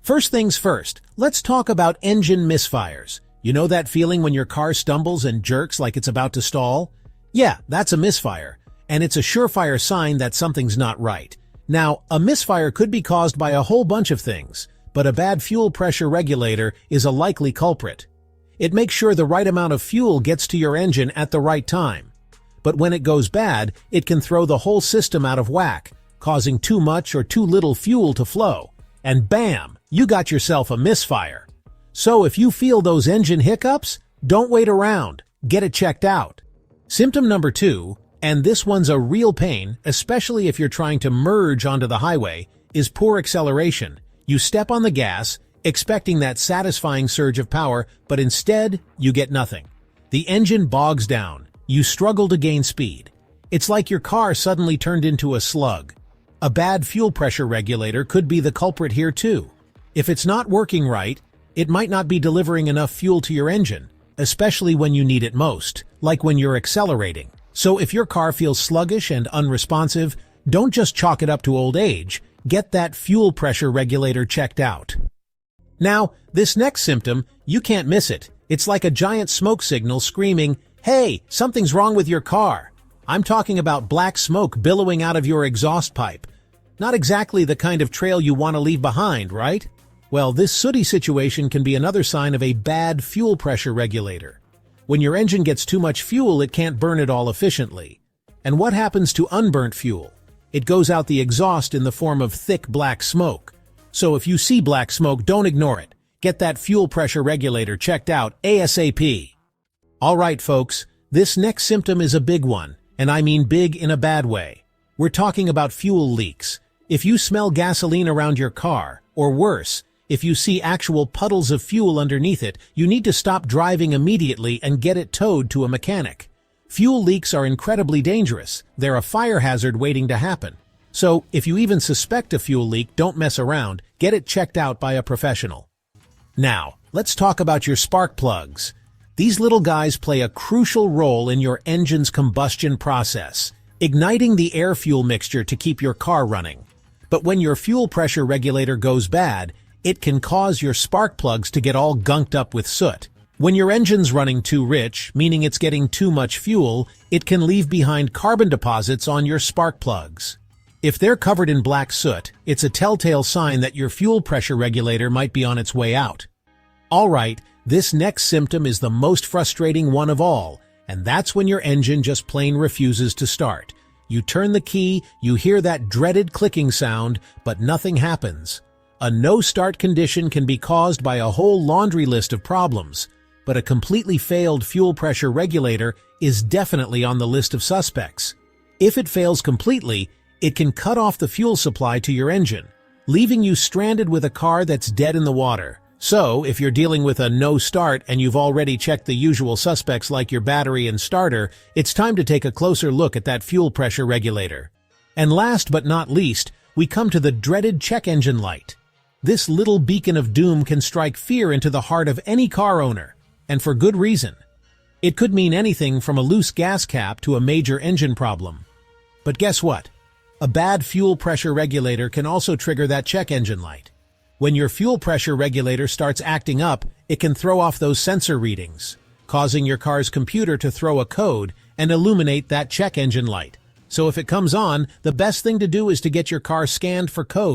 First things first, let's talk about engine misfires. You know that feeling when your car stumbles and jerks like it's about to stall? Yeah, that's a misfire, and it's a surefire sign that something's not right. Now, a misfire could be caused by a whole bunch of things, but a bad fuel pressure regulator is a likely culprit. It makes sure the right amount of fuel gets to your engine at the right time. But when it goes bad, it can throw the whole system out of whack, causing too much or too little fuel to flow. And bam, you got yourself a misfire. So if you feel those engine hiccups, don't wait around. Get it checked out. Symptom number 2, and this one's a real pain, especially if you're trying to merge onto the highway, is poor acceleration. You step on the gas, expecting that satisfying surge of power, but instead, you get nothing. The engine bogs down. You struggle to gain speed. It's like your car suddenly turned into a slug. A bad fuel pressure regulator could be the culprit here too. If it's not working right, it might not be delivering enough fuel to your engine, especially when you need it most, like when you're accelerating. So if your car feels sluggish and unresponsive, don't just chalk it up to old age. Get that fuel pressure regulator checked out. Now, this next symptom, you can't miss it. It's like a giant smoke signal screaming, "Hey, something's wrong with your car." I'm talking about black smoke billowing out of your exhaust pipe. Not exactly the kind of trail you want to leave behind, right? Well, this sooty situation can be another sign of a bad fuel pressure regulator. When your engine gets too much fuel, it can't burn it all efficiently. And what happens to unburnt fuel? It goes out the exhaust in the form of thick black smoke. So if you see black smoke, don't ignore it. Get that fuel pressure regulator checked out ASAP. All right, folks, this next symptom is a big one, and I mean big in a bad way. We're talking about fuel leaks. If you smell gasoline around your car, or worse, if you see actual puddles of fuel underneath it, you need to stop driving immediately and get it towed to a mechanic. Fuel leaks are incredibly dangerous. They're a fire hazard waiting to happen. So, if you even suspect a fuel leak, don't mess around. Get it checked out by a professional. Now, let's talk about your spark plugs. These little guys play a crucial role in your engine's combustion process, igniting the air-fuel mixture to keep your car running. But when your fuel pressure regulator goes bad, it can cause your spark plugs to get all gunked up with soot. When your engine's running too rich, meaning it's getting too much fuel, it can leave behind carbon deposits on your spark plugs. If they're covered in black soot, it's a telltale sign that your fuel pressure regulator might be on its way out. Alright, this next symptom is the most frustrating one of all, and that's when your engine just plain refuses to start. You turn the key, you hear that dreaded clicking sound, but nothing happens. A no-start condition can be caused by a whole laundry list of problems, but a completely failed fuel pressure regulator is definitely on the list of suspects. If it fails completely, it can cut off the fuel supply to your engine, leaving you stranded with a car that's dead in the water. So, if you're dealing with a no-start and you've already checked the usual suspects like your battery and starter, it's time to take a closer look at that fuel pressure regulator. And last but not least, we come to the dreaded check engine light. This little beacon of doom can strike fear into the heart of any car owner, and for good reason. It could mean anything from a loose gas cap to a major engine problem. But guess what? A bad fuel pressure regulator can also trigger that check engine light. When your fuel pressure regulator starts acting up, it can throw off those sensor readings, causing your car's computer to throw a code and illuminate that check engine light. So if it comes on, the best thing to do is to get your car scanned for codes.